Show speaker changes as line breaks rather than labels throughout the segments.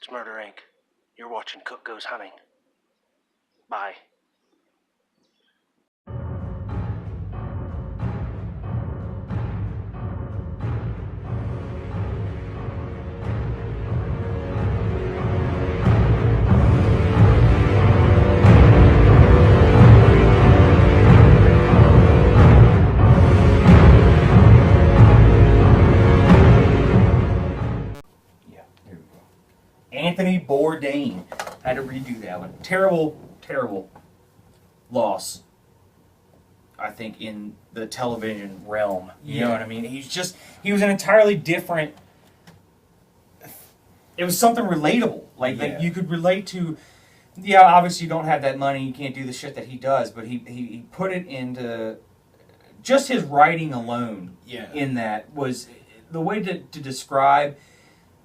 It's Murder Inc. You're watching Cook Goes Hunting. Bye.
Anthony Bourdain. Had to redo that one. Terrible, terrible loss, I think, in the television realm. You know what I mean? He was an entirely different... It was something relatable. Like you could relate to... Yeah, obviously you don't have that money, you can't do the shit that he does, but he put it into... Just his writing alone in that was... The way to describe...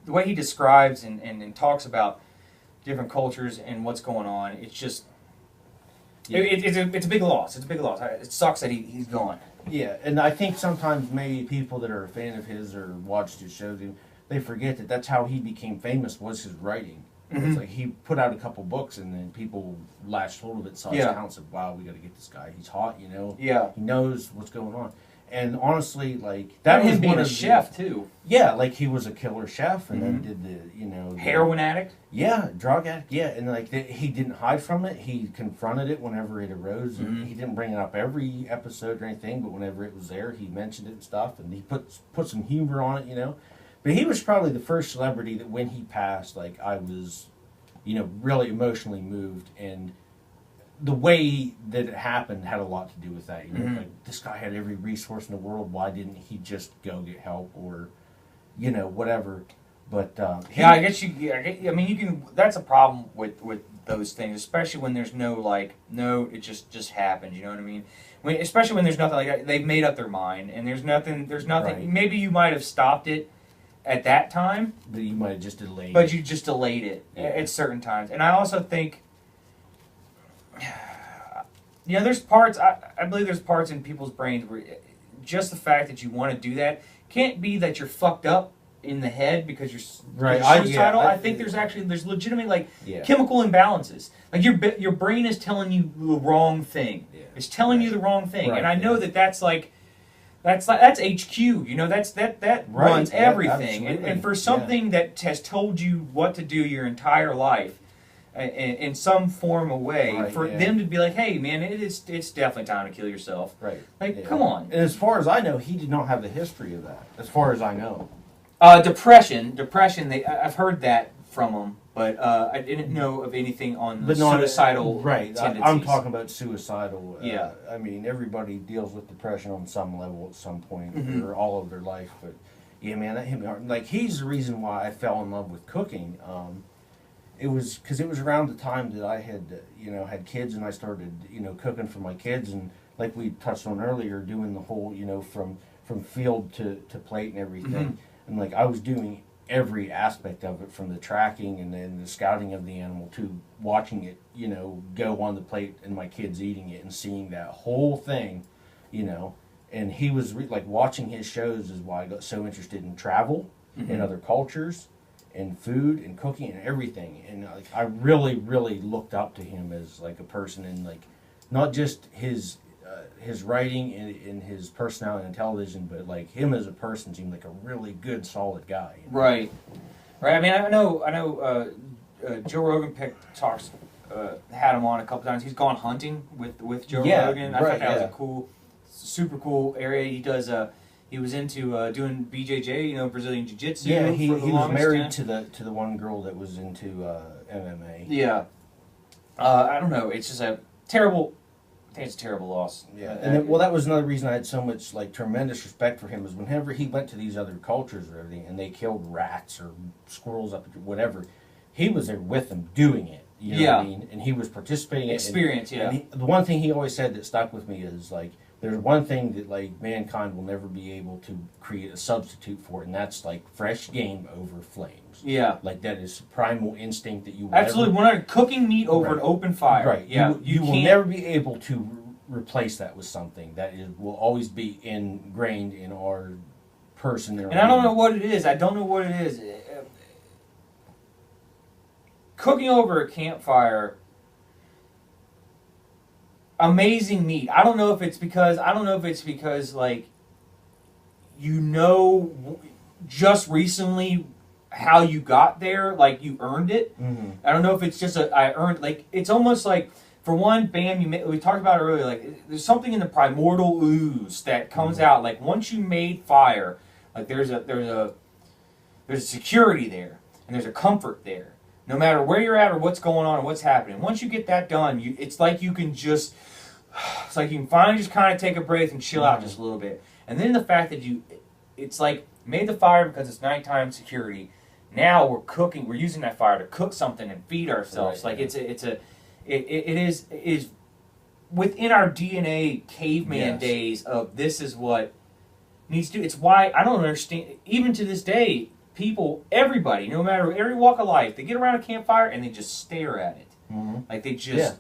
The way he describes and talks about different cultures and what's going on, it's just... It's a big loss. It's a big loss. It sucks that he's gone.
Yeah, and I think sometimes maybe people that are a fan of his or watched his shows, they forget that that's how he became famous, was his writing. Mm-hmm. It's like he put out a couple books and then people latched hold of it, saw his talent, and said, wow, we got to get this guy. He's hot, you know?
Yeah.
He knows what's going on. And honestly, like...
That was him being a chef, too.
Yeah, like he was a killer chef and then did the, you know...
Heroin addict?
Yeah, drug addict, yeah. And like he didn't hide from it. He confronted it whenever it arose. Mm-hmm. He didn't bring it up every episode or anything, but whenever it was there, he mentioned it and stuff. And he put some humor on it, you know. But he was probably the first celebrity that when he passed, like, I was, you know, really emotionally moved. And the way that it happened had a lot to do with that. You know, like, this guy had every resource in the world. Why didn't he just go get help or, you know, whatever? But
I guess I mean, you can. That's a problem with those things, especially when there's it just happens. You know what I mean? Especially when there's nothing like that. They've made up their mind, and there's nothing. Right. Maybe you might have stopped it at that time,
but you might have just delayed.
But you just delayed it at certain times, and I also think. You know, there's parts, I believe there's parts in people's brains where just the fact that you want to do that can't be that you're fucked up in the head because you're suicidal. I think there's legitimate chemical imbalances. Like your brain is telling you the wrong thing. Yeah. It's telling you the wrong thing. Right. And I know that's HQ. You know, that runs everything. And for something that has told you what to do your entire life, in some form of way, them to be like, hey, man, it's definitely time to kill yourself.
Right.
Like, come on.
And as far as I know, he did not have the history of that, as far as I know.
Depression, I've heard that from him, but I didn't know of anything on the suicidal tendencies.
I'm talking about suicidal. I mean, everybody deals with depression on some level at some point, or all of their life, but yeah, man, that hit me hard. Like, he's the reason why I fell in love with cooking. It was because it was around the time that I had, had kids, and I started, cooking for my kids, and like we touched on earlier, doing the whole, from field to plate and everything, and like I was doing every aspect of it, from the tracking and then the scouting of the animal to watching it, go on the plate and my kids eating it and seeing that whole thing, and he was like watching his shows is why I got so interested in travel and other cultures. And food and cooking and everything, and like I really, really looked up to him as like a person, and like not just his writing and his personality on television, but like him as a person seemed like a really good, solid guy.
Right. I mean, I know. Joe Rogan had him on a couple times. He's gone hunting with Joe Rogan. I thought that was a super cool area. He does. He was into doing BJJ, Brazilian Jiu-Jitsu.
Yeah, he was married to the one girl that was into MMA.
Yeah. I don't know. It's just a terrible. I think it's a terrible loss.
Yeah, and that was another reason I had so much tremendous respect for him, is whenever he went to these other cultures or everything, and they killed rats or squirrels up whatever, he was there with them doing it. You know what I mean? And he was participating.
Experience,
and the one thing he always said that stuck with me is like, there's one thing that mankind will never be able to create a substitute for, and that's fresh game over flames.
Yeah,
that is primal instinct that you will
absolutely. When cooking meat over an open fire,
right? Yeah, you will never be able to replace that with something that will always be ingrained in our person.
And I don't know what it is. cooking over a campfire, amazing meat. I don't know if it's because like, just recently how you got there, like you earned it.
Mm-hmm.
I don't know if it's just I earned, like, it's almost like, for one, bam, we talked about it earlier, like there's something in the primordial ooze that comes out, like once you made fire, like there's a security there, and there's a comfort there, no matter where you're at or what's going on or what's happening. Once you get that done, it's like you can finally just kind of take a breath and chill out just a little bit. And then the fact that it's like, made the fire because it's nighttime security. Now we're cooking. We're using that fire to cook something and feed ourselves. Right, like it is within our DNA, caveman days of this is what needs to. It's why I don't understand. Even to this day, people, everybody, no matter every walk of life, they get around a campfire and they just stare at it. Mm-hmm. Like they just.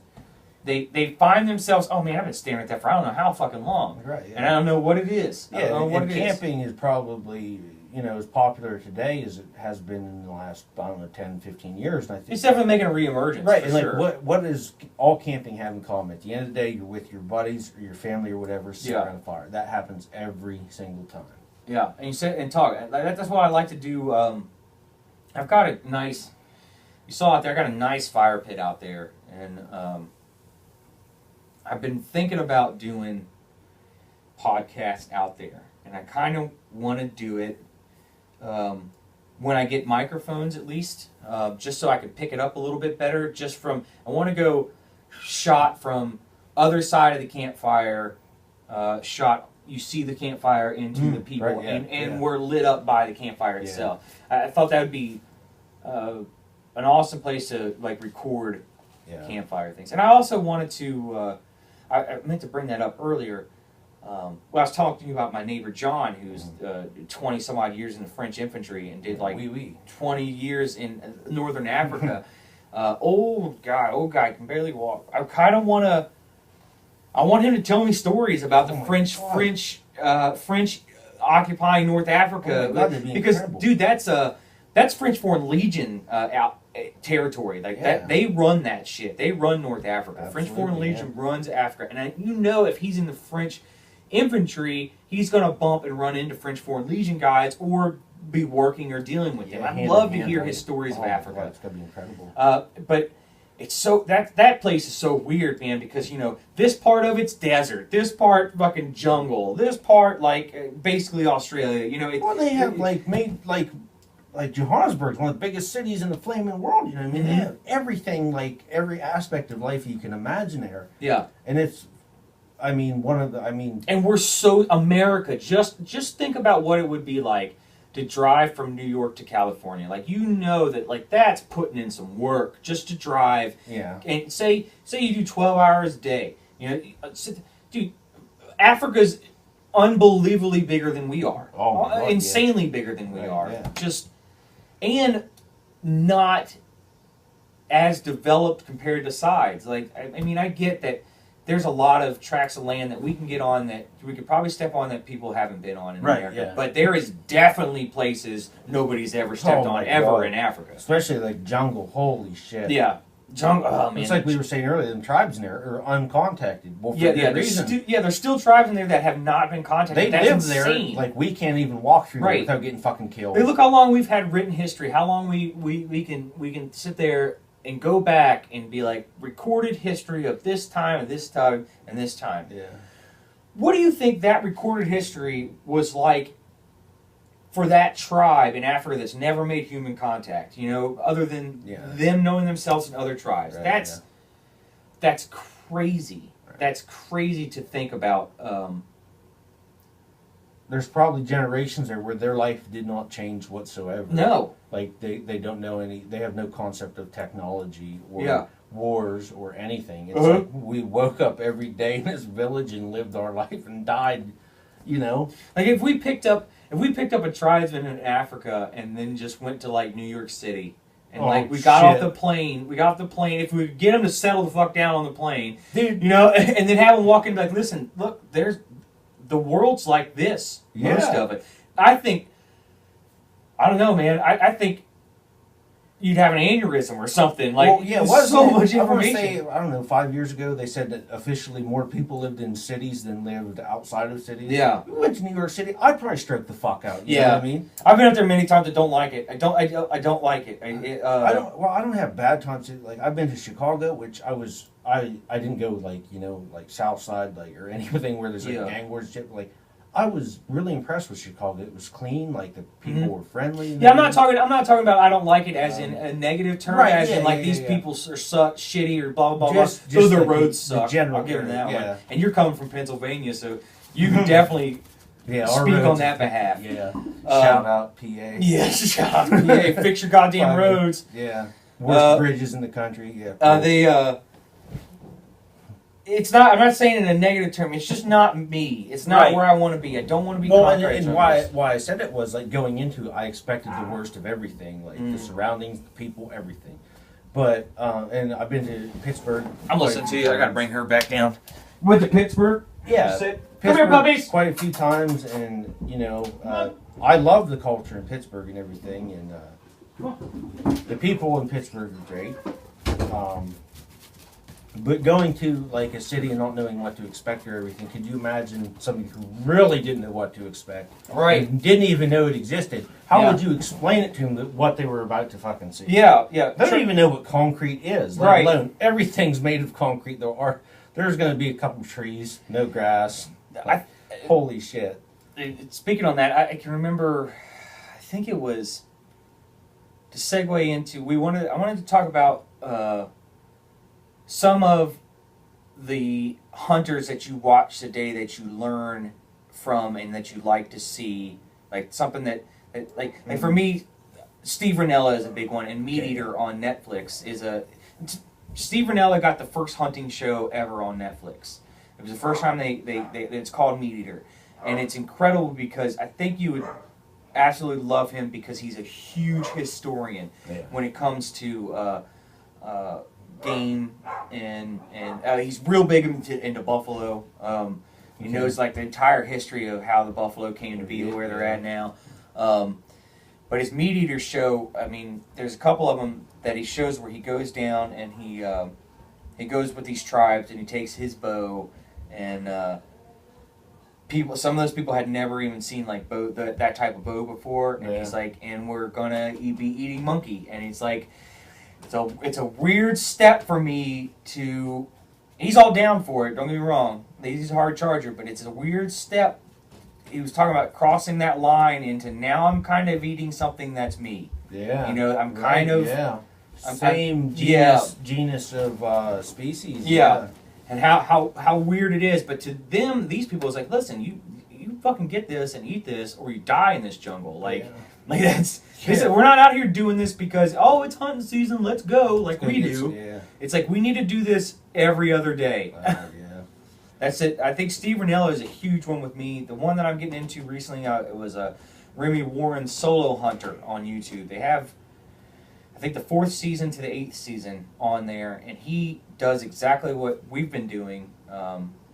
They find themselves, oh man, I've been staring at that for I don't know how fucking long.
Right. Yeah.
And I don't know what it is.
Yeah, and camping is probably, as popular today as it has been in the last, I don't know, 10, 15 years. And I think
it's definitely making a reemergence.
Right.
For
and
sure.
like what does all camping have in common? At the end of the day, you're with your buddies or your family or whatever, sitting around a fire. That happens every single time.
Yeah. And you sit and talk. That's what I like to do. I've got a nice, you saw out there, I got a nice fire pit out there. And I've been thinking about doing podcasts out there, and I kind of want to do it when I get microphones, at least, just so I can pick it up a little bit better. I want to go shot from other side of the campfire, you see the campfire into the people, right, and we're lit up by the campfire itself. I thought that would be an awesome place to like record campfire things. And I also wanted to. I meant to bring that up earlier. I was talking to you about my neighbor John, who's 20 some odd years in the French infantry and did 20 years in northern Africa. Old guy can barely walk. I kind of I want him to tell me stories about the French occupying North Africa. Because incredible. Dude, that's French Foreign Legion territory. Like that, they run that shit. They run North Africa. Absolutely, French Foreign Legion runs Africa, and if he's in the French infantry, he's gonna bump and run into French Foreign Legion guys or be working or dealing with them. I'd love to hear his stories of Africa.
It's gonna be incredible.
But it's so that place is so weird, man, because this part of it's desert, this part fucking jungle, this part like basically Australia.
They have like Johannesburg's one of the biggest cities in the flaming world. I mean, they have everything, like every aspect of life you can imagine there. Yeah, and it's, and
we're so America. Just think about what it would be like to drive from New York to California. Like that, that's putting in some work just to drive. Yeah, and say you do 12 hours a day. Dude, Africa's unbelievably bigger than we are. Oh, my God, insanely bigger than we are. Yeah. And not as developed compared to sides. Like, I get that there's a lot of tracts of land that we can get on that we could probably step on that people haven't been on in America. Yeah. But there is definitely places nobody's ever stepped on ever in Africa.
Especially like jungle. Holy shit.
Yeah. Jungle. Oh, man.
It's like we were saying earlier, them tribes in there are uncontacted. Well,
there's still tribes in there that have not been contacted.
They live there. Like, we can't even walk through there without getting fucking killed.
Hey, look how long we've had written history. How long we can sit there and go back and be like, recorded history of this time and this time and this time. Yeah. What do you think that recorded history was like for that tribe in Africa that's never made human contact, other than them knowing themselves and other tribes? Right, that's crazy. Right. That's crazy to think about.
There's probably generations there where their life did not change whatsoever.
No.
Like, they don't know they have no concept of technology or wars or anything. It's like we woke up every day in this village and lived our life and died,
Like, if we picked up a tribesman in Africa and then just went to like New York City and we got off the plane, if we could get them to settle the fuck down on the plane, dude, and then have them walk in like, listen, look, the world's like this, most of it. I don't know, man. I think you'd have an aneurysm or something. Like,
well, yeah,
there's so much
I want to
information.
say, I don't know, 5 years ago they said that officially more people lived in cities than lived outside of cities.
Yeah.
We went to New York City, I'd probably stroke the fuck out. You know
Yeah.
what I mean?
I've been up there many times. I don't like it. I don't like it.
I don't have bad times. Like, I've been to Chicago, which I didn't go, like, you know, like South Side, like, or anything where there's like gang wars and shit. Like, I was really impressed with Chicago. It was clean. Like, the people were friendly.
Yeah, I'm not talking about I don't like it as in a negative term,
right,
as
yeah,
in like
yeah,
these
yeah.
people are shitty or blah blah blah.
Just
So the
like
roads suck.
The general
I'll give them that
yeah.
one. And you're coming from Pennsylvania, so you can definitely speak on that behalf.
Yeah. Shout out PA.
Yeah, shout out PA. Fix your goddamn roads.
Yeah. Worst bridges in the country. Yeah.
It's not. I'm not saying in a negative term. It's just not me. It's not where I want to be. I don't want to be.
Well, and why I said it was like going into it, I expected the worst of everything, like the surroundings, the people, everything. But and I've been to Pittsburgh.
I'm listening to you. I got to bring her back down. Went to Pittsburgh.
Yeah.
Come here, puppies.
Quite a few times, and you know, I love the culture in Pittsburgh and everything, and the people in Pittsburgh are great. But going to like a city and not knowing what to expect or everything, could you imagine somebody who really didn't know what to expect,
right?
And didn't even know it existed? How would you explain it to them that what they were about to fucking see?
Yeah.
They don't even know what concrete is, let alone everything's made of concrete. There's going to be a couple trees, no grass. Holy shit!
Speaking on that, I can remember. I think it was to segue into. I wanted to talk about. Some of the hunters that you watch today that you learn from and that you like to see, like something that like for me, Steve Rinella is a big one, and Meat Eater on Netflix is Steve Rinella got the first hunting show ever on Netflix. It was the first time they it's called Meat Eater, and it's incredible because I think you would absolutely love him because he's a huge historian when it comes to game and he's real big into buffalo. He knows like the entire history of how the buffalo came to be where they're at now. But his Meat Eater show, I mean, there's a couple of them that he shows where he goes down and he goes with these tribes and he takes his bow and some of those people had never even seen like that type of bow before, and he's like, and we're gonna be eating monkey, and he's like. So it's a weird step for me to. He's all down for it. Don't get me wrong. He's a hard charger, but it's a weird step. He was talking about crossing that line into now I'm kind of eating something that's me.
Yeah.
You know, I'm kind of.
Yeah.
Same
genus of species.
Yeah. And how weird it is, but to them, these people, it's like, listen, you fucking get this and eat this, or you die in this jungle. Like that's. They said, we're not out here doing this because, it's hunting season, let's go, like we do.
Yeah.
It's like, we need to do this every other day. That's it. I think Steve Rinella is a huge one with me. The one that I'm getting into recently, it was a Remy Warren Solo Hunter on YouTube. They have, I think, the 4th season to the 8th season on there, and he does exactly what we've been doing,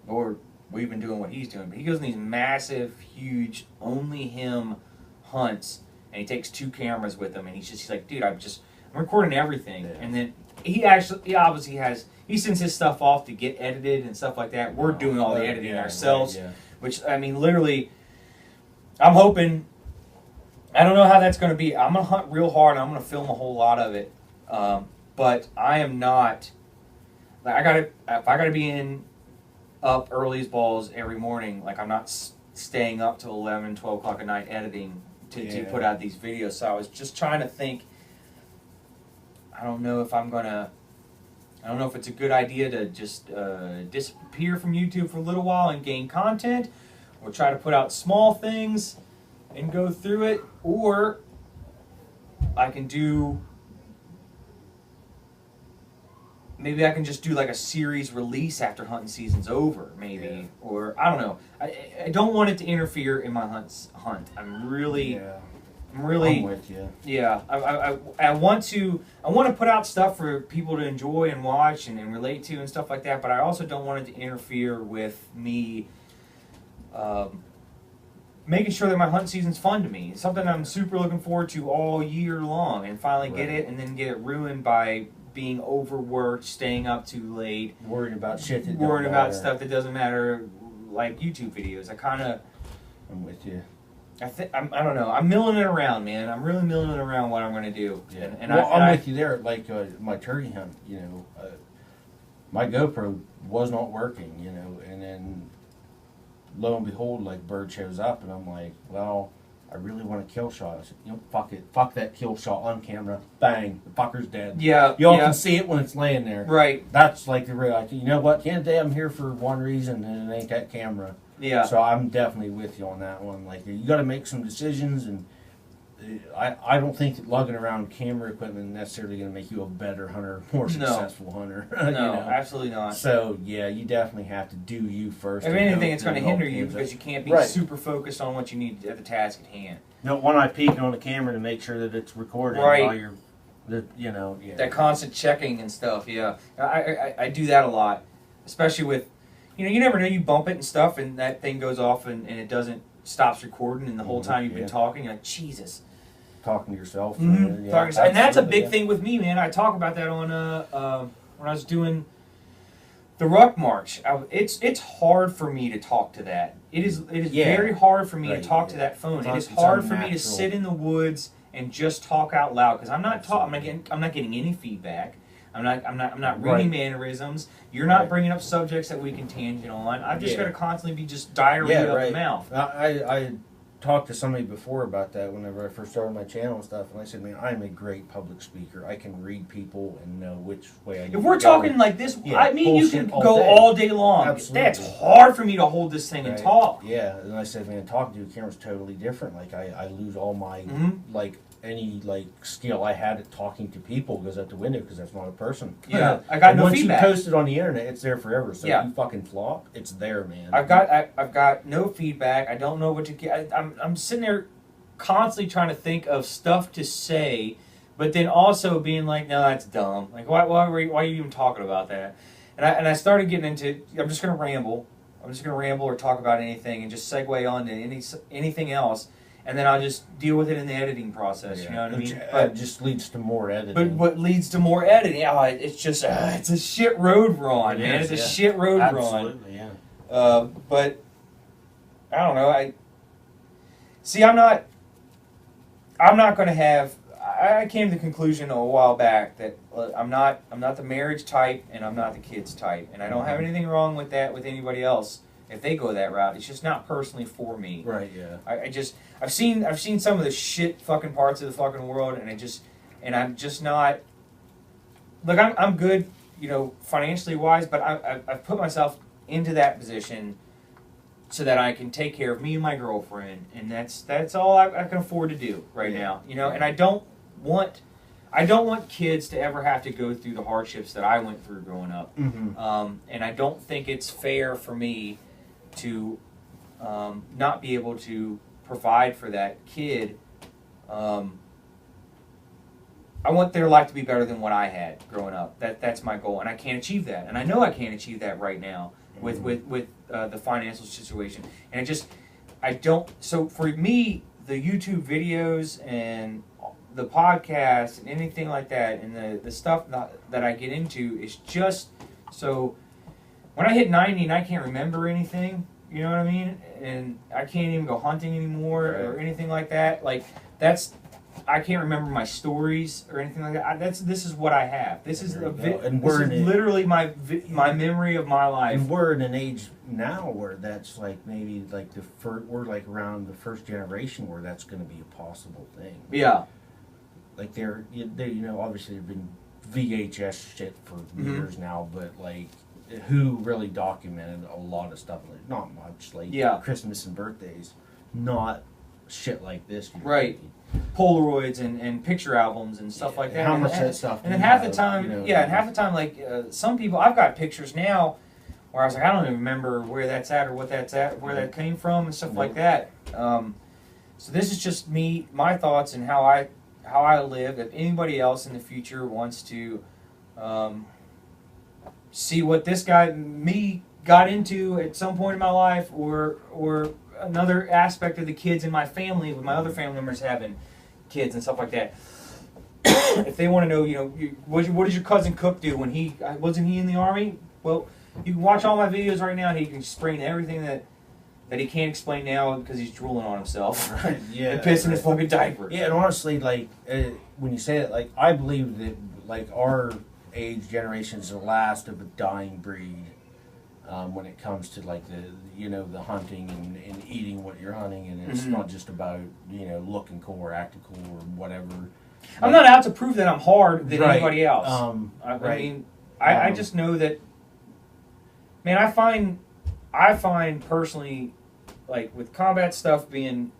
or we've been doing what he's doing. But he goes on these massive, huge, only him hunts. And he takes 2 cameras with him, and he's like, dude, I'm recording everything. Yeah. And then he obviously he sends his stuff off to get edited and stuff like that. We're doing all the editing ourselves, which, I mean, literally, I'm hoping, I don't know how that's going to be. I'm going to hunt real hard, and I'm going to film a whole lot of it. But I am not, like, if I got to be up early as balls every morning, like, I'm not staying up till 11, 12 o'clock at night editing to put out these videos. So I was just trying to think, I don't know if it's a good idea to just disappear from YouTube for a little while and gain content, or try to put out small things and go through it, or I can maybe I can just do like a series release after hunting season's over, maybe, or I don't know. I don't want it to interfere in my hunt. I'm really. I'm
with you.
Yeah, I want to put out stuff for people to enjoy and watch and relate to and stuff like that. But I also don't want it to interfere with me making sure that my hunt season's fun to me. It's something I'm super looking forward to all year long, and finally get it, and then get it ruined by being overworked, staying up too late,
worrying about shit that
worrying
don't
about
matter.
stuff that doesn't matter, like YouTube videos.
I'm with you.
I don't know. I'm milling it around, man. I'm really milling it around what I'm going to do.
Yeah.
And
I'm with you there. Like my turkey hunt, my GoPro was not working, and then lo and behold, like bird shows up, and I'm like, well, I really want a kill shot. I said, fuck it, fuck that kill shot on camera. Bang, the fucker's dead.
Yeah,
y'all
yeah.
can see it when it's laying there.
Right.
That's like the real. You know what? At the end of the day, I'm here for one reason, and it ain't that camera.
Yeah.
So I'm definitely with you on that one. Like, you got to make some decisions, and I don't think that lugging around camera equipment is necessarily going to make you a better hunter, more successful hunter.
No, absolutely not.
So yeah, you definitely have to do you first.
If anything, it's going to hinder you because you can't be super focused on what you need at the task at hand.
No, one eye peeking on the camera to make sure that it's recording
right.
while you're, yeah.
That constant checking and stuff. Yeah, I do that a lot, especially with, you never know, you bump it and stuff, and that thing goes off and it doesn't stops recording, and the whole time you've been talking, you're like, Jesus.
Talking to yourself.
Mm-hmm.
Yeah,
and that's a big thing with me, man. I talk about that on when I was doing the Ruck March. It's hard for me to talk to that. It is very hard for me to talk to that phone. It is hard for me to sit in the woods and just talk out loud because I'm not getting any feedback. I'm not reading mannerisms. You're not bringing up subjects that we can tangent on. I've just got to constantly be just diarrhea out the mouth.
I talked to somebody before about that whenever I first started my channel and stuff, and I said, man, I'm a great public speaker. I can read people and know which way I need to go.
If we're talking like this, you can go all day long.
Absolutely.
That's hard for me to hold this thing and talk.
Yeah, and I said, man, talking to a camera is totally different. Like, I lose all my, any skill I had at talking to people goes out the window because that's not a person.
Yeah, I got no
once
feedback.
Once you post it on the internet, it's there forever. So if you fucking flop, it's there, man.
I've got no feedback. I don't know what to get. I'm sitting there constantly trying to think of stuff to say, but then also being like, no, that's dumb. Like, why are you even talking about that? And I started getting into, I'm just going to ramble. I'm just going to ramble or talk about anything and just segue on to anything else. And then I'll just deal with it in the editing process. You know what I mean?
But it just leads to more editing.
But what leads to more editing? It's just it's a shit road we're on, man. It's a shit road we're on.
Absolutely, yeah.
But I don't know. I'm not going to have. I came to the conclusion a while back that I'm not the marriage type and I'm not the kids type, and I don't have anything wrong with that with anybody else. If they go that route, it's just not personally for me.
Right. Yeah.
I've seen some of the shit fucking parts of the fucking world, and I'm just not. Look, I'm good, financially wise, but I've put myself into that position so that I can take care of me and my girlfriend, and that's all I can afford to do right now. And I don't want kids to ever have to go through the hardships that I went through growing up.
Mm-hmm.
And I don't think it's fair for me to not be able to provide for that kid. I want their life to be better than what I had growing up. That's my goal, and I can't achieve that. And I know I can't achieve that right now with the financial situation. And I don't. So for me, the YouTube videos and the podcast and anything like that, and the stuff that I get into is just so. When I hit 90 and I can't remember anything, you know what I mean? And I can't even go hunting anymore or anything like that. Like, I can't remember my stories or anything like that. This is what I have. This is literally my memory of my life.
And we're in an age now where that's like maybe like we're like around the first generation where that's going to be a possible thing.
Yeah.
Like they're obviously there've been VHS shit for years now, but like. Who really documented a lot of stuff? Like, not much, like Christmas and birthdays, not shit like this.
Right. Polaroids and picture albums and stuff like that.
How much that stuff?
And then half the time, like some people, I've got pictures now where I was like, I don't even remember where that's at or what that's at, where that came from and stuff like that. So this is just me, my thoughts and how I live. If anybody else in the future wants to. See what this guy, me, got into at some point in my life, or another aspect of the kids in my family, with my other family members having kids and stuff like that. If they want to know, what does your cousin Cook do when wasn't he in the Army? Well, you can watch all my videos right now, and he can explain everything that he can't explain now because he's drooling on himself.
Right, yeah.
And pissing his fucking diaper.
Yeah, and honestly, like, when you say it, like, I believe that, like, our age generation is the last of a dying breed when it comes to, like, the hunting and eating what you're hunting, and it's not just about, looking cool or acting cool or whatever.
I'm not out to prove that I'm hard than anybody else. I
right.
mean, I just know that, man, I find personally, like, with combat stuff being,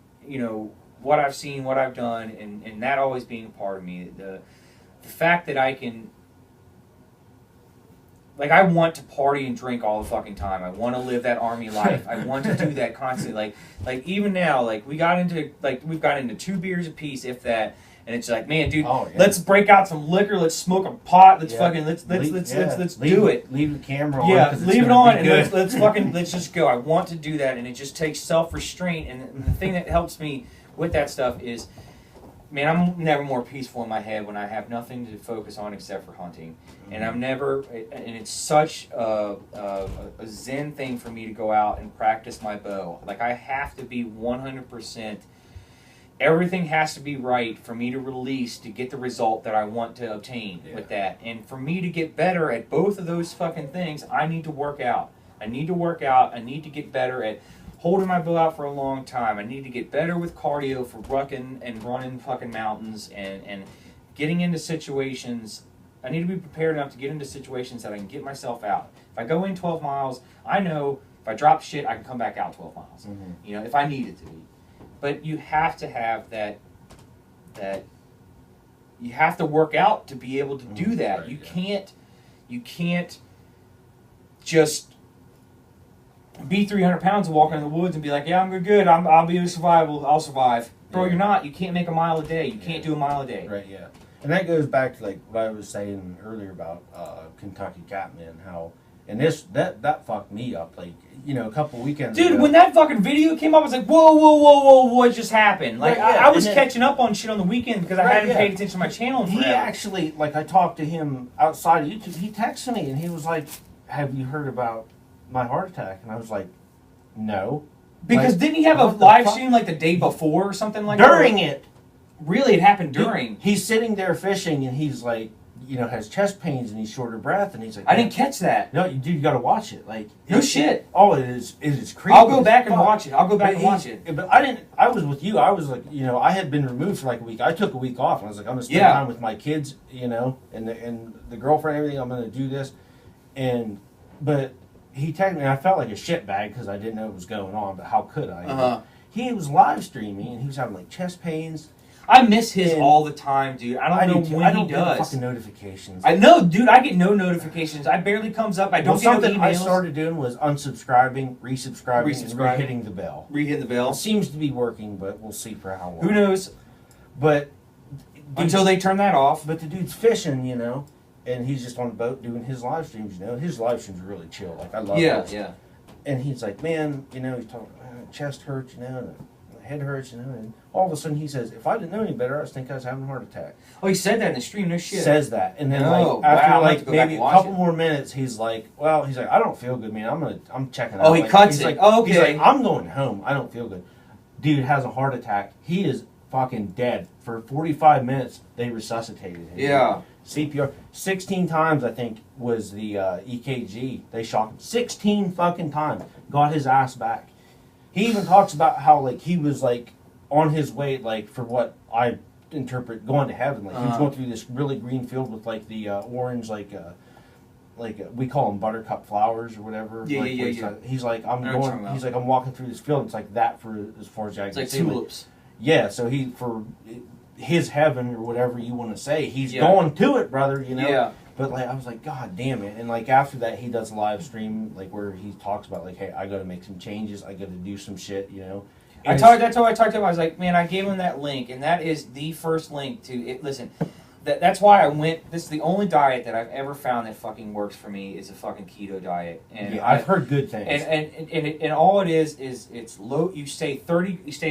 what I've seen, what I've done, and that always being a part of me, the fact that I can, like, I want to party and drink all the fucking time. I want to live that Army life. I want to do that constantly. Like even now, like, we've got into 2 beers apiece, if that. And it's like, man, dude, let's break out some liquor. Let's smoke a pot. Let's fucking let's do it.
Leave the camera on.
Yeah, leave it on, and let's just go. I want to do that, and it just takes self-restraint. And the thing that helps me with that stuff is, man, I'm never more peaceful in my head when I have nothing to focus on except for hunting. And and it's such a zen thing for me to go out and practice my bow. Like, I have to be 100%. Everything has to be right for me to release to get the result that I want to obtain with that. And for me to get better at both of those fucking things, I need to work out. I need to get better at holding my bow out for a long time. I need to get better with cardio for rucking and running fucking mountains and getting into situations. I need to be prepared enough to get into situations that I can get myself out. If I go in 12 miles, I know if I drop shit, I can come back out 12 miles. If I needed to be. But you have to have that you have to work out to be able to do that. Right, you can't just be 300 pounds and walk in the woods and be like, yeah, I'm good. I'll be I'll survive. Bro, you're not. You can't make a mile a day. You can't do a mile a day.
Right, yeah. And that goes back to, like, what I was saying earlier about Kentucky Catman, how, and that fucked me up, like, a couple weekends ago.
Dude, when that fucking video came up, I was like, whoa, what just happened? Like,
right,
I was catching up on shit on the weekend because I hadn't paid attention to my channel in forever.
He actually, like, I talked to him outside of YouTube. He texted me, and he was like, have you heard about my heart attack? And I was like, no.
Because
like,
didn't he have a live stream, like, the day before or something like
that? During it.
Really? It happened during?
He's sitting there fishing, and he's like, has chest pains, and he's short of breath, and he's like,
I didn't catch that.
No, dude, you got to watch it. Like,
no shit.
Oh, it is creepy.
I'll go back and watch it.
But I was with you. I was like, I had been removed for like a week. I took a week off, and I was like, I'm gonna spend time with my kids, and the girlfriend and everything. I'm gonna do this, but he texted me. I felt like a shitbag because I didn't know what was going on. But how could I? He was live streaming, and he was having like chest pains.
I miss his all the time, dude. I don't know when he does.
I don't get fucking notifications.
I know, dude. I get no notifications. I barely comes up. I don't get no emails.
Something I started doing was unsubscribing, resubscribing, and re-hitting the bell.
Re-hitting the bell.
It seems to be working, but we'll see for how long.
Who knows?
But
until they turn that off.
But the dude's fishing, and he's just on the boat doing his live streams. His live streams are really chill. Like, I love it. Yeah. And he's like, man, he's talking, chest hurts, head hurts, and all of a sudden he says, if I didn't know any better, I think I was having a heart attack.
Oh, he said that in the stream, no shit.
Says that. And then after maybe a couple more minutes, he's like, I don't feel good, man. I'm checking out.
Oh, he cuts it. Okay.
He's like, I'm going home. I don't feel good. Dude has a heart attack. He is fucking dead. For 45 minutes, they resuscitated him.
Yeah.
CPR. 16 times, I think, was the EKG. They shocked him. 16 fucking times. Got his ass back. He even talks about how, like, he was, like, on his way, like, for what I interpret, going to heaven. Like, he was going through this really green field with, like, the orange, we call them buttercup flowers or whatever.
Yeah.
He's like, I'm walking through this field. It's like that for as far as I can see.
It's like tulips.
Yeah, so for his heaven or whatever you want to say, he's going to it, brother,
Yeah.
But, like, I was like, God damn it. And, like, after that, he does a live stream, like, where he talks about, like, hey, I got to make some changes. I got to do some shit,
That's how I talked to him. I was like, man, I gave him that link, and that is the first link to it. Listen, that's why I went. This is the only diet that I've ever found that fucking works for me is a fucking keto diet. And
I've heard good things.
And all it is it's low. You stay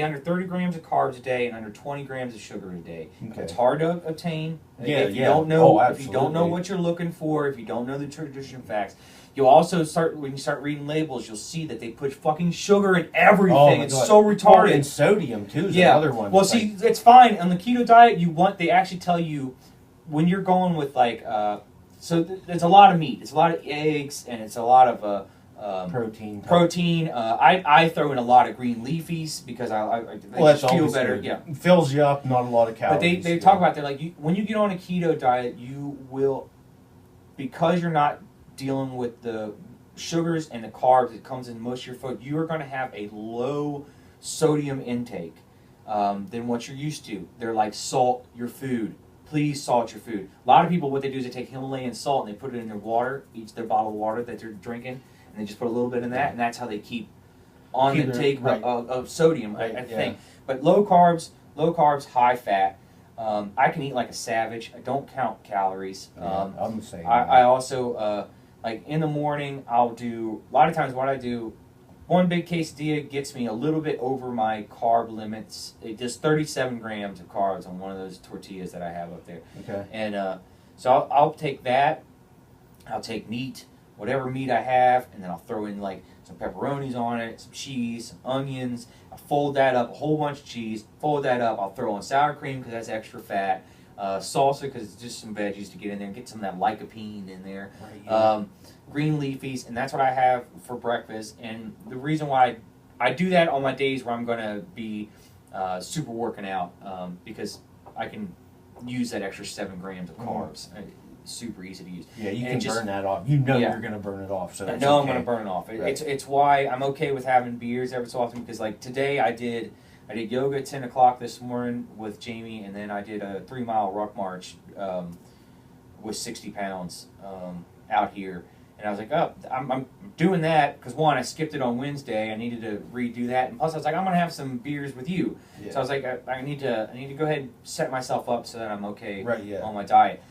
under 30 grams of carbs a day and under 20 grams of sugar a day.
Okay.
It's hard to obtain.
If
you don't know, if you don't know what you're looking for, if you don't know the nutrition facts. You'll also when you start reading labels, you'll see that they put fucking sugar in everything. It's so retarded.
And sodium too is another one.
Well, see, it's fine on the keto diet. They actually tell you when you're going with there's a lot of meat, it's a lot of eggs, and it's a lot of Protein. I throw in a lot of green leafies because I feel better.
Good. Yeah, it fills you up. Not a lot of calories.
But they talk about that when you get on a keto diet, you will, because you're not dealing with the sugars and the carbs that comes in most of your food, you are going to have a low sodium intake than what you're used to. They're like, salt your food. Please salt your food. A lot of people, what they do is they take Himalayan salt and they put it in their water, their bottle of water that they're drinking, and they just put a little bit in that, and that's how they keep on the take of sodium, I think. But low carbs, high fat. I can eat like a savage. I don't count calories.
I'm the same.
I also... like in the morning, I'll do, a lot of times what I do, one big quesadilla gets me a little bit over my carb limits. It does 37 grams of carbs on one of those tortillas that I have up there.
Okay.
And so I'll take that, I'll take meat, whatever meat I have, and then I'll throw in like some pepperonis on it, some cheese, some onions. I'll fold that up, a whole bunch of cheese, fold that up. I'll throw in sour cream because that's extra fat. Salsa because it's just some veggies to get in there and get some of that lycopene in there. Right, yeah. Green leafies, and that's what I have for breakfast. And the reason why I do that on my days where I'm going to be super working out because I can use that extra 7 grams of carbs. Super easy to use.
Yeah, you can burn that off. You know you're going to burn it off. So
I know I'm going to burn it off. It's why I'm okay with having beers every so often because like today I did yoga at 10 o'clock this morning with Jamie, and then I did a 3-mile ruck march with 60 pounds out here. And I was like, I'm doing that because, one, I skipped it on Wednesday. I needed to redo that. And plus, I was like, I'm going to have some beers with you. Yeah. So I was like, I need to go ahead and set myself up so that I'm okay on my diet.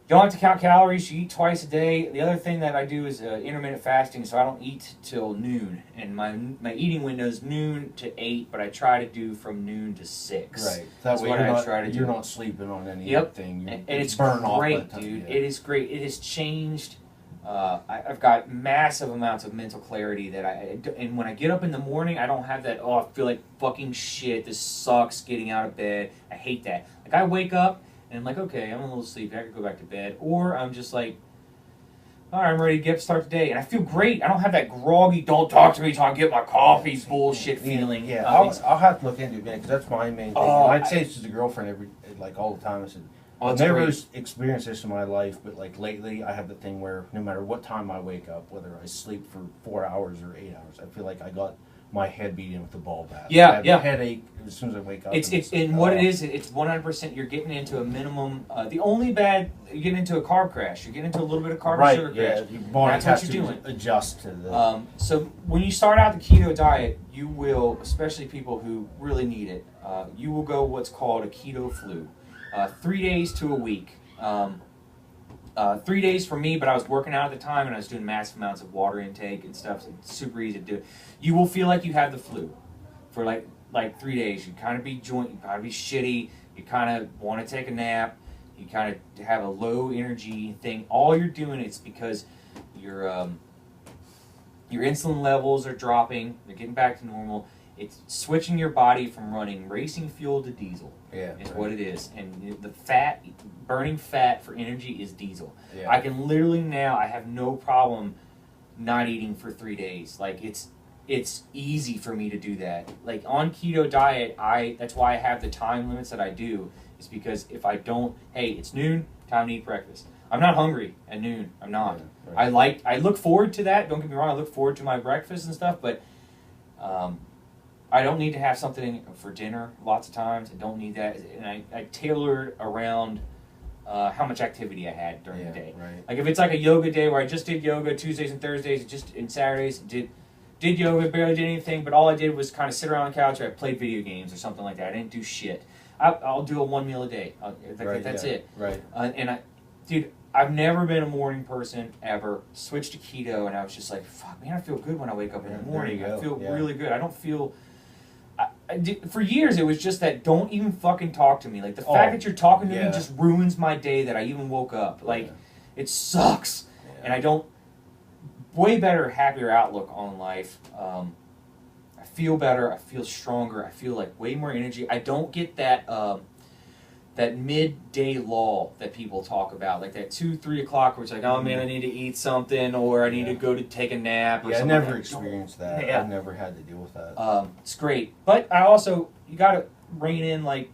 You don't have to count calories. You eat twice a day. The other thing that I do is intermittent fasting, so I don't eat till noon. And my eating window is noon to 8, but I try to do from noon to 6.
Right. That's way you're not sleeping on anything.
And it's great, dude. It is great. It has changed. I've got massive amounts of mental clarity and when I get up in the morning, I don't have that, I feel like fucking shit. This sucks getting out of bed. I hate that. Like, I wake up, and I'm like, okay, I'm a little sleepy. I could go back to bed. Or I'm just like, all right, I'm ready to start the day. And I feel great. I don't have that groggy, don't talk to me till I get my coffee bullshit feeling.
Yeah, I'll have to look into it, man, because that's my main thing. I'd say this to the girlfriend all the time. I said, I've never experienced this in my life, but like lately I have the thing where no matter what time I wake up, whether I sleep for 4 hours or 8 hours, I feel like I got my head beat in with a ball bat.
Yeah,
I have a headache as soon as I wake up.
It's what it is. It's 100%. You're getting into a minimum. The only you get into a carb crash. You're getting into a little bit of carb and sugar crash.
Your body has to adjust to the.
So when you start out the keto diet, you will, especially people who really need it, you will go what's called a keto flu, 3 days to a week. 3 days for me, but I was working out at the time and I was doing massive amounts of water intake and stuff. So it's super easy to do. You will feel like you have the flu for like 3 days. You kind of be you kind of be shitty. You kind of want to take a nap. You kind of have a low energy thing. All you're doing is because your insulin levels are dropping. They're getting back to normal. It's switching your body from running racing fuel to diesel. Is what it is. And the burning fat for energy is diesel. Yeah. I can literally now, I have no problem not eating for 3 days. Like, it's easy for me to do that. Like, on keto diet, that's why I have the time limits that I do, is because if I don't, hey, it's noon, time to eat breakfast. I'm not hungry at noon. I'm not. Yeah, right. I look forward to that. Don't get me wrong. I look forward to my breakfast and stuff, but I don't need to have something for dinner lots of times. I don't need that. And I tailor it around how much activity I had during the day. Right. Like if it's like a yoga day where I just did yoga Tuesdays and Thursdays, and Saturdays, did did yoga, barely did anything, but all I did was kind of sit around the couch or I played video games or something like that. I didn't do shit. I'll do a 1 meal a day. That's it.
Right.
Dude, I've never been a morning person ever. Switched to keto, and I was just like, fuck, man, I feel good when I wake up in the morning. I feel really good. I don't feel... for years, it was just that don't even fucking talk to me. Like, the fact that you're talking to me just ruins my day that I even woke up. Like, it sucks. Yeah. And I don't... Way better, happier outlook on life. I feel better. I feel stronger. I feel like way more energy. I don't get that that midday lull that people talk about, like that 2-3 o'clock where it's like, oh man, I need to eat something, or I need to go to take a nap. Or something.
I never experienced that. I've never had to deal with that.
It's great, but I also you got to rein in, like,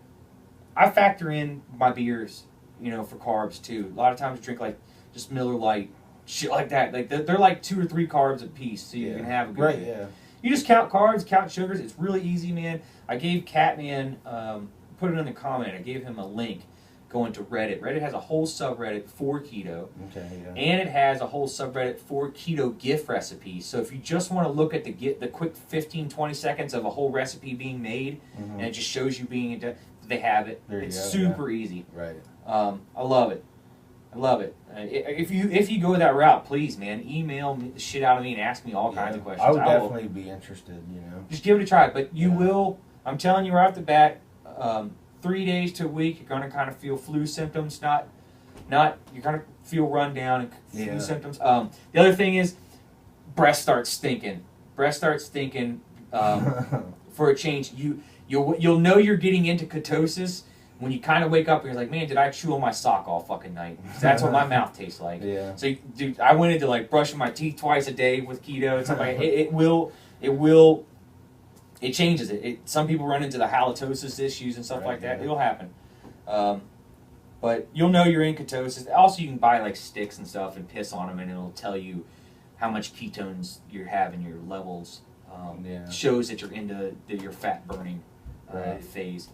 I factor in my beers, for carbs too. A lot of times I drink like just Miller Lite, shit like that. Like they're like 2 or 3 carbs a piece, so you can have a good day. You just count carbs, count sugars. It's really easy, man. I gave Catman, put it in the comment, I gave him a link going to Reddit. Reddit has a whole subreddit for keto. Okay, yeah. And it has a whole subreddit for keto gift recipes. So if you just want to look at the quick 15-20 seconds of a whole recipe being made, and it just shows you being into, they have it. It's super easy.
Right.
I love it. I love it. If you go that route, please, man, email the shit out of me and ask me all kinds of questions.
I would definitely be interested,
Just give it a try. But you will, I'm telling you right off the bat, 3 days to a week, you're going to kind of feel flu symptoms. You're going to feel run down and flu symptoms. The other thing is, breath starts stinking. For a change. You'll know you're getting into ketosis when you kind of wake up and you're like, man, did I chew on my sock all fucking night? That's what my mouth tastes like. Yeah. So, dude, I went into like brushing my teeth twice a day with keto. It's like it changes it. Some people run into the halitosis issues and stuff like that. Yeah. It'll happen. But you'll know you're in ketosis. Also, you can buy like sticks and stuff and piss on them, and it'll tell you how much ketones you have in your levels. Shows that you're into your fat burning phase.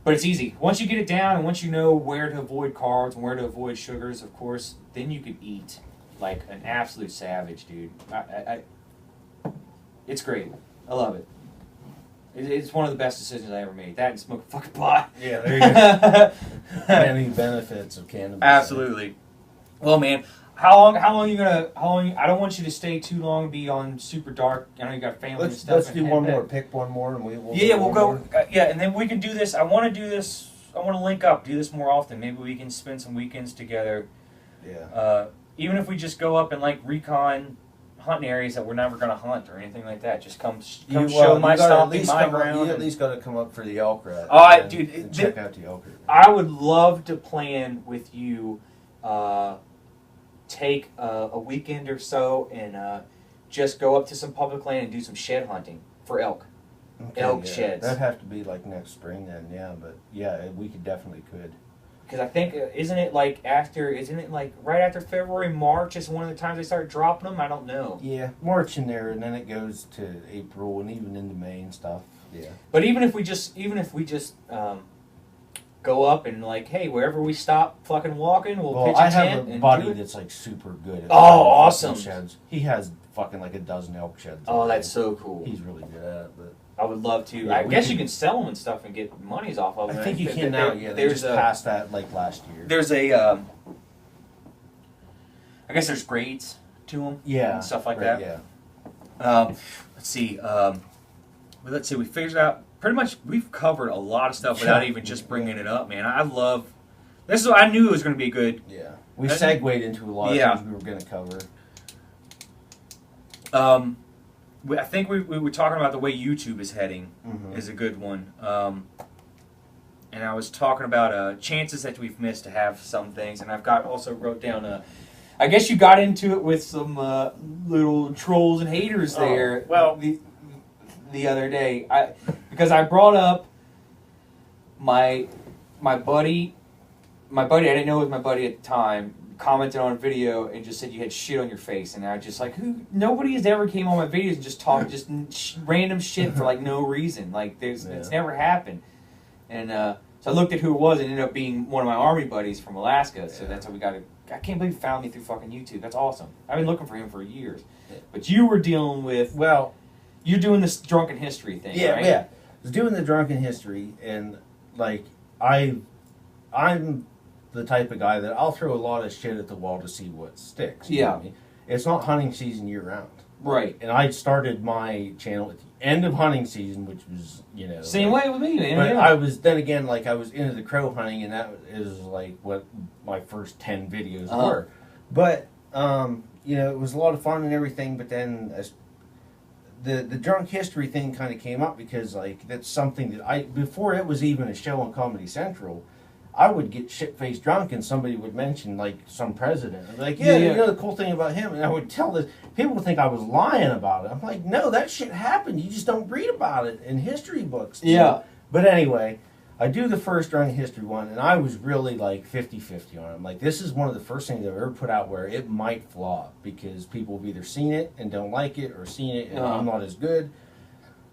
But it's easy. Once you get it down and once you know where to avoid carbs and where to avoid sugars, of course, then you could eat like an absolute savage, dude. It's great. I love it. It's one of the best decisions I ever made. That and smoke a fucking pot.
Yeah, there you go. Many benefits of cannabis.
Absolutely. Well, man, how long are you gonna? I don't want you to stay too long. Be on super dark. I know you got family and stuff.
Let's do one more. Pick one more, and we'll
go. And then we can do this. I want to do this. I want to link up. Do this more often. Maybe we can spend some weekends together. Yeah. Even if we just go up and like recon hunting areas that we're never going to hunt or anything like that. Just come show my stomping my ground.
You at least got to come up for the elk rut.
Dude,
check out the elk rut.
I would love to plan with you. Take a weekend or so and just go up to some public land and do some shed hunting for elk.
Okay,
elk sheds.
That'd have to be like next spring then, but we definitely could.
Because I think, isn't it like right after February, March is one of the times they start dropping them? I don't know.
Yeah, March in there, and then it goes to April and even into May and stuff. Yeah.
But even if we just go up and like, hey, wherever we stop fucking walking, we'll pitch a tent.
I have a buddy that's like super good at
awesome
sheds. He has fucking like a dozen elk sheds.
Oh, that's so cool.
He's really good at it, but
I would love to. I guess you can sell them and stuff and get monies off of them.
I think you can now. Yeah, they just passed that like last year.
There's I guess there's grades to them.
Yeah,
and stuff like that.
Yeah.
Let's see. We figured out. Pretty much, we've covered a lot of stuff without even just bringing it up, man. I love... This is what I knew it was going to be good.
Yeah. We segued into a lot of things we were going to cover.
I think we were talking about the way YouTube is heading is a good one. And I was talking about chances that we've missed to have some things. And I've also wrote down... I guess you got into it with some little trolls and haters there.
Well...
The other day, because I brought up my buddy, I didn't know it was my buddy at the time, commented on a video and just said you had shit on your face, and I just like, nobody has ever came on my videos and just talked just random shit for like no reason, like it's never happened, and So I looked at who it was and it ended up being one of my Army buddies from Alaska. So that's how we got it. I can't believe he found me through fucking YouTube. That's awesome. I've been looking for him for years. But you were dealing with...
Well...
You're doing this drunken history thing, right?
Yeah. I was doing the drunken history, and, like, I'm the type of guy that I'll throw a lot of shit at the wall to see what sticks. You know what I mean? It's not hunting season year-round.
Right.
And I started my channel at the end of hunting season, which was, you know...
Same way with me, man.
But I was, then again, like, I was into the crow hunting, and that is, like, what my first 10 videos were. But, you know, it was a lot of fun and everything, but then... The drunk history thing kind of came up because, like, that's something that before it was even a show on Comedy Central, I would get shit-faced drunk and somebody would mention, like, some president. I'd be like, yeah, you know the cool thing about him? And I would tell this. People would think I was lying about it. I'm like, no, that shit happened. You just don't read about it in history books.
Yeah.
But anyway, I do the first drunk history one, and I was really, like, 50-50 on it. I'm like, this is one of the first things I've ever put out where it might flop because people have either seen it and don't like it or seen it and I'm not as good,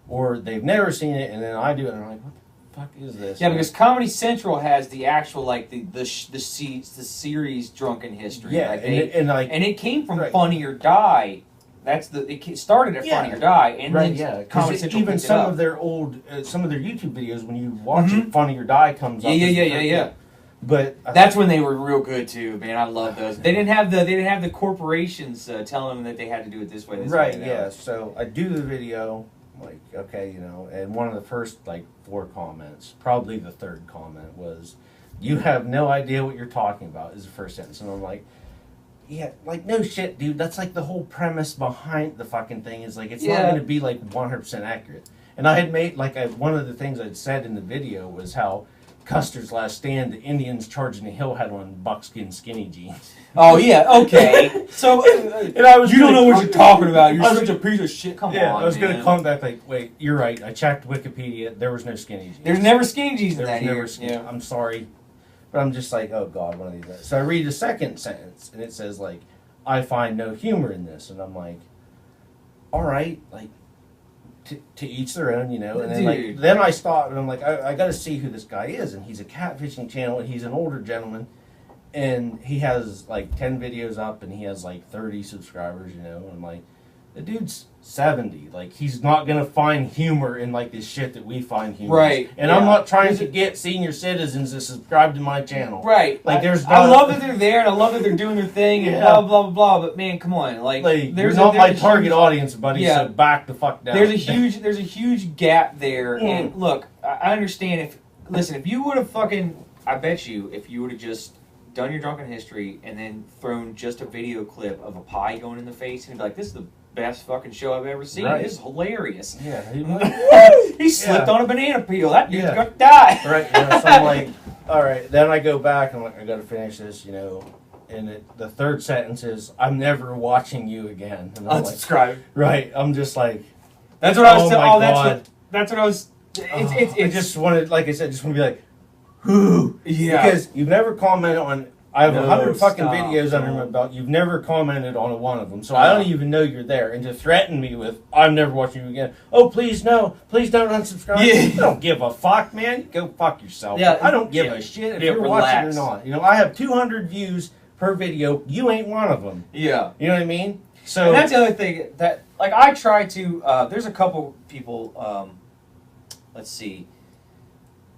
or they've never seen it and then I do it and I'm like, what the fuck is this?
Yeah, because Comedy Central has the actual, like, the series Drunken History.
Yeah,
like
and
it came from Funny or Die. It started at Funny or Die, and then Comedy Central
even some of their old, some of their YouTube videos, when you watch it, Funny or Die comes up.
Yeah.
But
that's when they were real good too, man. I love those. They didn't have the corporations telling them that they had to do it this way.
Yeah. So I do the video, like, okay, you know, and one of the first, like, 4 comments, probably the 3rd comment was, "You have no idea what you're talking about," is the first sentence, and I'm like, yeah, like, no shit, dude. That's, like, the whole premise behind the fucking thing is, like, it's not going to be, like, 100% accurate. And I had made, like, one of the things I'd said in the video was how Custer's Last Stand, the Indians charging the hill had on buckskin skinny jeans.
Oh, yeah, okay. So, and I was, you don't know what you're talking about. You're such a piece of shit. Come on,
I was going to come back like, wait, you're right. I checked Wikipedia. There was no skinny jeans.
There's never skinny jeans in that year.
Yeah. I'm sorry. But I'm just like, oh, God, one of these. So I read the second sentence, and it says, like, I find no humor in this. And I'm like, all right, like, to each their own, you know. And then, like, then I stop, and I'm like, I got to see who this guy is. And he's a catfishing channel, and he's an older gentleman. And he has, like, 10 videos up, and he has, like, 30 subscribers, you know. And I'm like, the dude's 70. Like, he's not going to find humor in, like, this shit that we find humor.
Right.
And I'm not trying to get senior citizens to subscribe to my channel.
Right.
Like,
I love that they're there, and I love that they're doing their thing, and blah, blah, blah, but, man, come on. Like
there's not my target audience, buddy, so back the fuck down.
There's a huge gap there, and, look, I understand if you would have fucking, I bet you, if you would have just done your drunken history and then thrown just a video clip of a pie going in the face and be like, this is the best fucking show I've ever seen. Right. This is hilarious.
Yeah.
He slipped on a banana peel. That dude's gonna die.
Right. Yeah, so I'm like, all right. Then I go back and I'm like, I gotta finish this, you know. And the 3rd sentence is, I'm never watching you again. And I'm
unsubscribe.
Like, right. I'm just like,
that's what I was telling. That's what I was.
I just wanted, like I said, just want to be like, whoo.
Yeah.
Because you've never commented on. I have 100 fucking videos under my belt. You've never commented on one of them, so I don't even know you're there. And to threaten me with, I'm never watching you again. Oh, please no. Please don't unsubscribe. Yeah. You don't give a fuck, man. Go fuck yourself. Yeah, I don't give a shit if you're watching or not. You know, I have 200 views per video. You ain't one of them.
Yeah.
You know what I mean? So
and that's the other thing that, like, I try to, there's a couple people, let's see,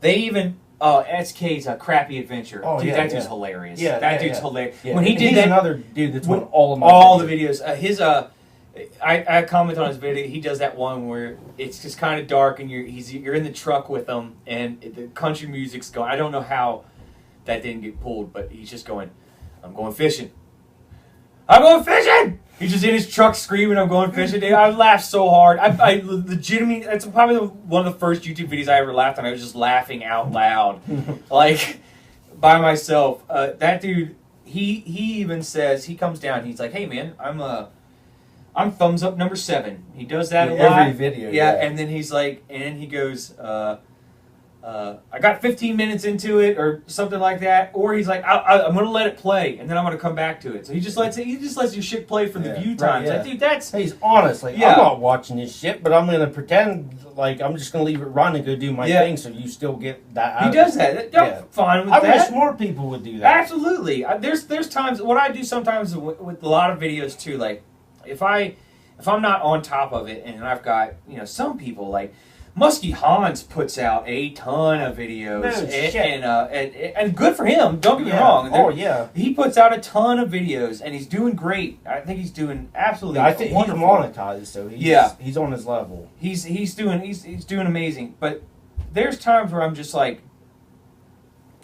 they even... SK's a Crappy Adventure.
Oh,
dude,
yeah,
that dude's hilarious.
Yeah,
that dude's hilarious.
Yeah.
When he did that,
another dude that's on all of my
videos. I comment on his video. He does that one where it's just kind of dark and you're in the truck with him and the country music's going. I don't know how that didn't get pulled, but he's just going, I'm going fishing. I'm going fishing! He's just in his truck screaming, I'm going fishing. Dude, I laughed so hard. I legitimately, that's probably one of the first YouTube videos I ever laughed on. I was just laughing out loud. Like, by myself. That dude, he even says, he comes down, he's like, hey man, I'm thumbs up number 7. He does that a lot.
Every video.
Yeah, and then he's like, and then he goes, I got 15 minutes into it or something like that, or he's like, I'm going to let it play and then I'm going to come back to it. So he just lets your shit play for the view times.
Right,
Like, dude, that's
he's honest. Like, I'm not watching this shit, but I'm going to pretend like I'm just going to leave it run and go do my thing, so you still get that.
He does that. I'm fine with that.
I wish more people would do that.
Absolutely. There's times what I do sometimes with a lot of videos too. Like if I'm not on top of it, and I've got some people like. Muskie Hans puts out a ton of videos, and good for him. Don't get me wrong. He puts out a ton of videos, and he's doing great. I think he's doing absolutely.
I think
wonderful.
He's monetized, so he's on his level.
He's doing amazing. But there's times where I'm just like,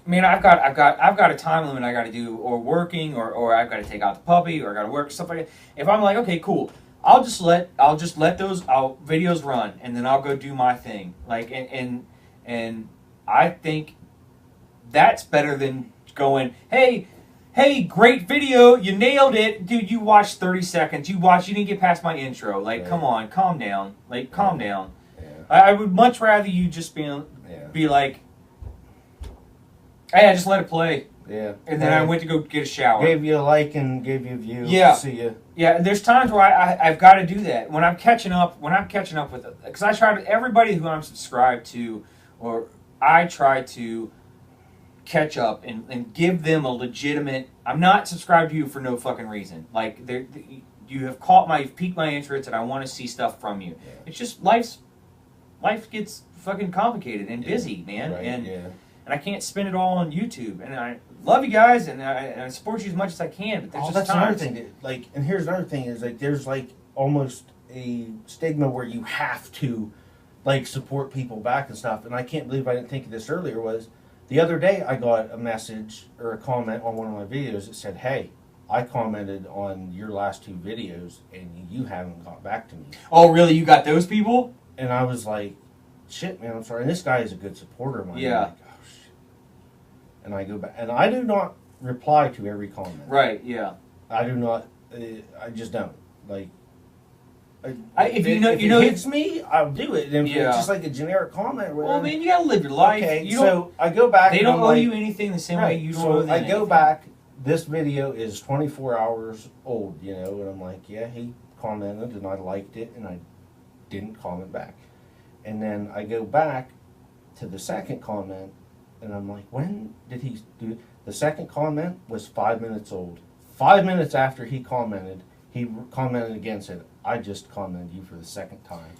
man, I've got a time limit I got to do, or working, or I've got to take out the puppy, or I got to work, stuff like that. If I'm like, okay, cool. I'll just let those videos run, and then I'll go do my thing. Like, and I think that's better than going, hey, great video, you nailed it, dude. You watched 30 seconds. You didn't get past my intro. Like, come on, calm down. Like, calm down.
Yeah.
I would much rather you just be like, hey, I just let it play.
Yeah.
And then I went to go get a shower.
Gave you a like and gave you a view.
Yeah.
See you.
Yeah, and there's times where I've got to do that when I'm catching up with it, because I try to everybody who I'm subscribed to, or I try to catch up and give them a legitimate. I'm not subscribed to you for no fucking reason. Like you have piqued my interest, and I want to see stuff from you. Yeah. It's just life gets fucking complicated and busy, man, and I can't spend it all on YouTube. And I love you guys, and I support you as much as I can. But there's just
that's
times.
Another thing. And here's another thing is there's almost a stigma where you have to support people back and stuff. And I can't believe I didn't think of this earlier. Was the other day I got a message or a comment on one of my videos that said, "Hey, I commented on your last 2 videos and you haven't got back to me."
Oh, really? You got those people?
And I was like, "Shit, man, I'm sorry." And this guy is a good supporter of mine.
Yeah.
And I go back, and I do not reply to every comment.
Right, yeah.
I do not. I just don't.
If it
hits me, I'll do it. And if it's just like a generic comment.
Well, man, you gotta live your life.
Okay, so I go back.
They don't owe you anything the same way you don't owe them anything.
I go back. This video is 24 hours old, and I'm like, yeah, he commented, and I liked it, and I didn't comment back. And then I go back to the second comment. And I'm like, when did he do it? The second comment was 5 minutes old. 5 minutes after he commented again and said, I just commented you for the second time.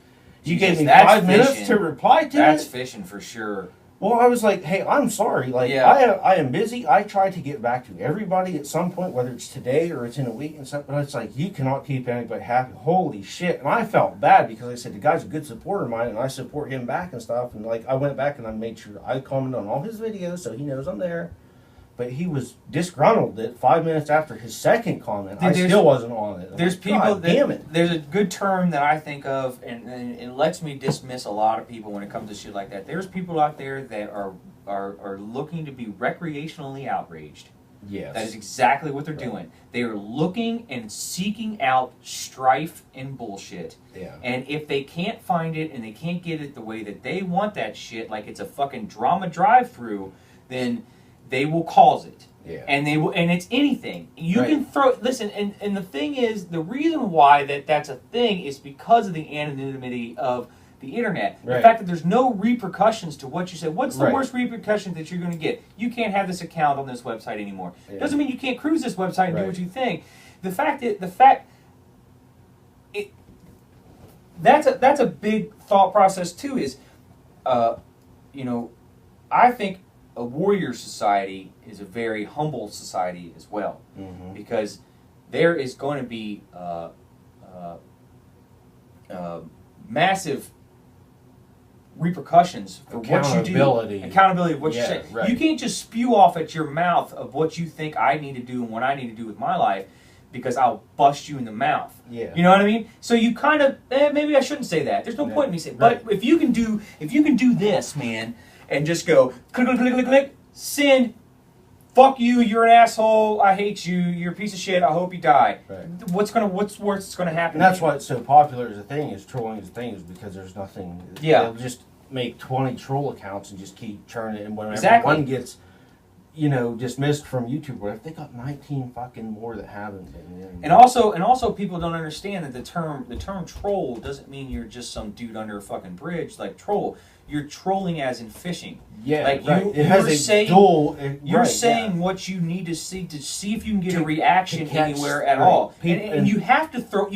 You gave me 5 minutes to reply to it?
That's fishing for sure.
Well, I was like, hey, I'm sorry. I am busy. I try to get back to everybody at some point, whether it's today or it's in a week and stuff. But it's like, you cannot keep anybody happy. Holy shit. And I felt bad because I said, the guy's a good supporter of mine, and I support him back and stuff. And I went back and I made sure I commented on all his videos so he knows I'm there. But he was disgruntled that 5 minutes after his second comment, I still wasn't on it.
There's people damn it. There's a good term that I think of, and it lets me dismiss a lot of people when it comes to shit like that. There's people out there that are looking to be recreationally outraged.
Yes.
That is exactly what they're doing. They are looking and seeking out strife and bullshit.
Yeah.
And if they can't find it and they can't get it the way that they want that shit, like it's a fucking drama drive-through, then they will cause it.
Yeah.
And they will, and it's anything. You can listen, and the thing is, the reason why that's a thing is because of the anonymity of the internet.
Right.
The fact that there's no repercussions to what you say. What's the worst repercussion that you're going to get? You can't have this account on this website anymore.
Yeah.
Doesn't mean you can't cruise this website and do what you think. That's a big thought process too. Is, I think a warrior society is a very humble society as well, because there is going to be massive repercussions for what you do. Accountability of what you say. Right. You can't just spew off at your mouth of what you think I need to do and what I need to do with my life, because I'll bust you in the mouth.
Yeah.
You know what I mean? So you kind of maybe I shouldn't say that. There's no point in me saying. But if you can do this, man, and just go click click click click click, send. Fuck you, you're an asshole, I hate you, you're a piece of shit, I hope you die.
Right.
What's worse gonna happen?
And that's why it's so popular as a thing, is trolling as a thing, is because there's nothing.
Yeah.
They'll just make 20 troll accounts and just keep churning. And whenever
Exactly.
one gets, dismissed from YouTube, whatever, they got 19 fucking more that haven't been.
And also, people don't understand that the term troll doesn't mean you're just some dude under a fucking bridge. Like troll, you're trolling as in fishing.
Yeah,
like
right.
you,
It has
you're
a
saying,
dual.
You're
right,
saying
yeah.
what you need to see if you can get a reaction
catch,
anywhere at
right.
all.
People,
and you have to throw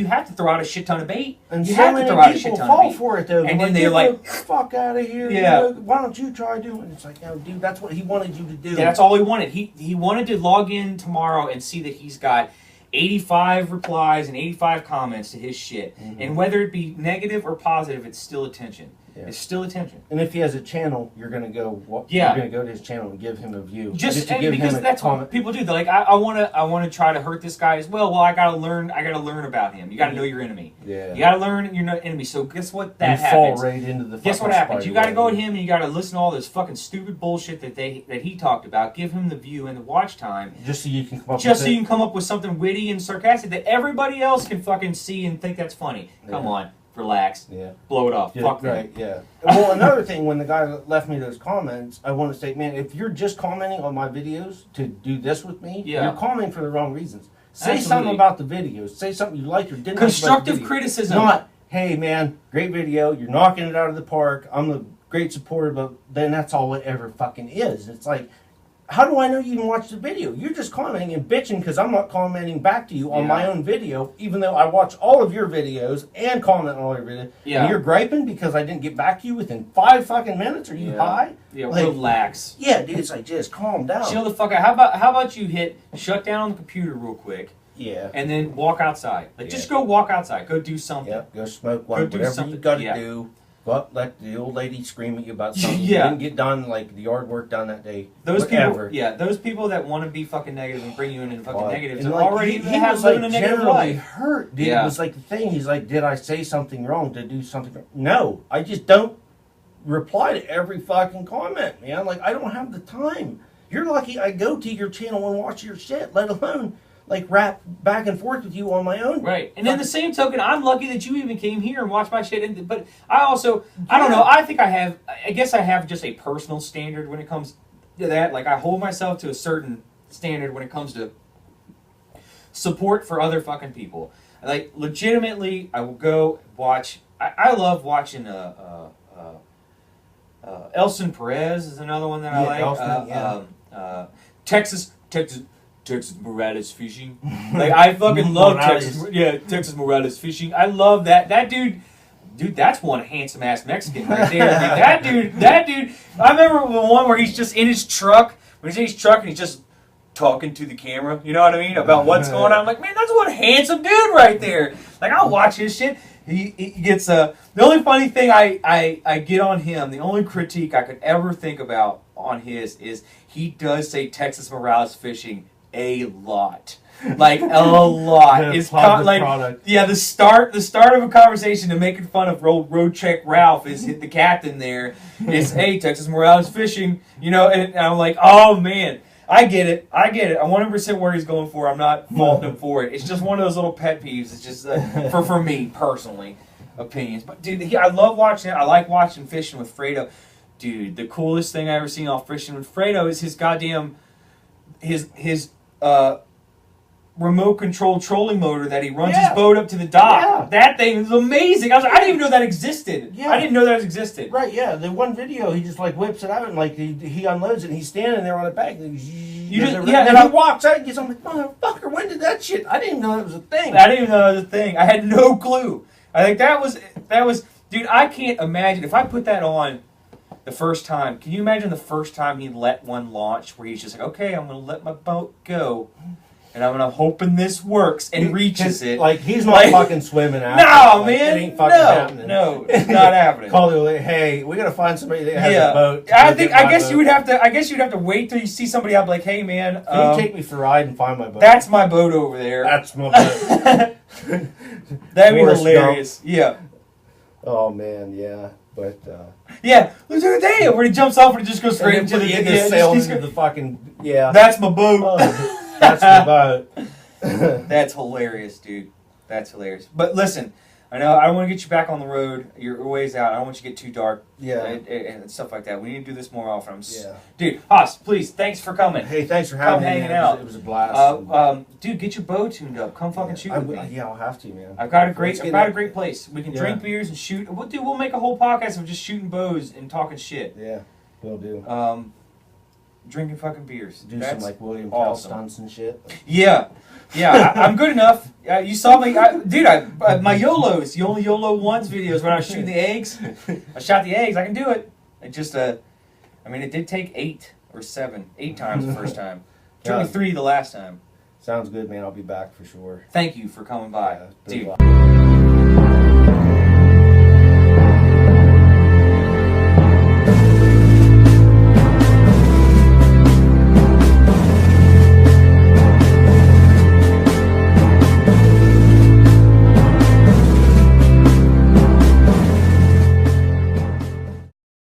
out a shit ton of bait.
And
you
so
have to
many
throw out a shit
people
ton
fall
of bait.
for it though.
And then
they're
they're like,
"Get the fuck out of here!
Yeah.
Why don't you try doing it?" It's like, no, dude, that's what he wanted you to do.
Yeah, that's all he wanted. He wanted to log in tomorrow and see that he's got 85 replies and 85 comments to his shit. Mm-hmm. And whether it be negative or positive, it's still attention. Yeah. It's still attention.
And if he has a channel, you're gonna go.
Yeah.
You're gonna go to his channel and give him a view.
Just
to give
because
him a
that's
comment.
what people do. They're like, I want to try to hurt this guy as well. Well, I gotta learn about him. You gotta know your enemy.
Yeah.
You gotta learn your enemy. So guess what? That
you
happens.
fall right into the.
Guess what happens? You gotta go at him and you gotta listen to all this fucking stupid bullshit that he talked about. Give him the view and the watch time.
Just so you can come up.
You can come up with something witty and sarcastic that everybody else can fucking see and think that's funny. Come on. Relax.
Yeah.
Blow it off.
Yeah,
Fuck
right,
them.
yeah. Well, another thing, when the guy left me those comments, I want to say, man, if you're just commenting on my videos to do this with me, you're commenting for the wrong reasons. Say something about the videos. Say something you liked or didn't like.
Constructive criticism.
Not, hey, man, great video. You're knocking it out of the park. I'm a great supporter, but then that's all it ever fucking is. It's like, how do I know you even watched the video? You're just commenting and bitching because I'm not commenting back to you on my own video, even though I watch all of your videos and comment on all your videos. Yeah. And you're griping because I didn't get back to you within 5 fucking minutes? Are you high?
Yeah, like, relax.
Yeah, dude, it's like, just calm down.
Chill the fuck out. How about you hit shut down on the computer real quick?
Yeah.
And then walk outside. Like, just go walk outside. Go do something.
Yep, go smoke one. Whatever you got to do. Go up, let the old lady scream at you about something you didn't get done, like the yard work done that day.
Those people that want to be fucking negative and bring you into fucking negatives
and
are
like,
already
he was like
living a negative
generally
life.
hurt, dude. It was like the thing. He's like, did I say something wrong? Did I do something wrong? No, I just don't reply to every fucking comment, man. Like, I don't have the time. You're lucky I go to your channel and watch your shit, let alone like rap back and forth with you on my own.
Right. And in the same token, I'm lucky that you even came here and watched my shit. But I also, I don't know, I guess I have just a personal standard when it comes to that. Like, I hold myself to a certain standard when it comes to support for other fucking people. Like, legitimately, I will go watch, I love watching Elson Perez is another one that I like. Texas Morales fishing. Like, I fucking love Texas. Yeah, Texas Morales fishing. I love that. That dude, that's one handsome ass Mexican right there. That dude. I remember the one where he's just in his truck. When he's in his truck and he's just talking to the camera. You know what I mean? About what's going on. I'm like, man, that's one handsome dude right there. Like, I'll watch his shit. He gets the only funny thing I get on him, the only critique I could ever think about on his is he does say Texas Morales fishing a lot. Like, a lot. It's like product. Yeah, the start of a conversation to making fun of Road Check Ralph is the captain there. Is, hey, Texas Morales fishing, and I'm like, oh man, I get it. I 100% where he's going for. I'm not faulting him for it. It's just one of those little pet peeves. It's just for me personally, opinions. But dude, I love watching it. I like watching fishing with Fredo. Dude, the coolest thing I ever seen off fishing with Fredo is his goddamn his remote control trolling motor that he runs his boat up to the dock. Yeah. That thing is amazing. I didn't even know that existed. Yeah. I didn't know that existed.
Right, yeah. The one video, he just like whips it out and like he unloads it and he's standing there on the back. And he walks out and gets, I'm like, motherfucker, when did that shit? I didn't even know that was a thing.
I didn't even know that was a thing. I had no clue. I think that was dude, I can't imagine if I put that on the first time. Can you imagine the first time he let one launch where he's just like, okay, I'm going to let my boat go. And I'm hoping this works and reaches it.
Like, he's not fucking swimming out.
No,
like,
man.
It ain't fucking happening.
No, it's not happening.
Call the like, hey, we gotta find somebody that has a boat.
I guess you'd have to wait till you see somebody out like, hey man,
can you take me for a ride and find my boat?
That's my boat over there.
That's my boat.
That'd be hilarious. Yeah.
Oh man, yeah. But
yeah, look at the day where he jumps off and he just goes straight into the
into the fucking
That's my boat.
That's my boat.
That's hilarious, dude. That's hilarious. But listen, I know. I don't want to get you back on the road. You're ways out. I don't want you to get too dark.
Yeah.
And stuff like that. We need to do this more often.
Yeah.
Dude, Haas, please, thanks for coming.
Hey, thanks for having me.
Hanging out.
It was a blast.
Dude, get your bow tuned up. Come fucking shoot with me.
Yeah, I'll have to, man.
I've got a great place. We can drink beers and shoot. We'll make a whole podcast of just shooting bows and talking shit.
Yeah, we'll do.
Drinking fucking beers.
Do some like William Tell stunts and shit.
Yeah. I'm good enough. You saw me, dude. My YOLOs, you only YOLO once videos when I was shooting the eggs. I shot the eggs. I can do it. It just, I mean, it did take 8 or 7, 8 times the first time. It took me 3 the last time.
Sounds good, man. I'll be back for sure.
Thank you for coming by, dude.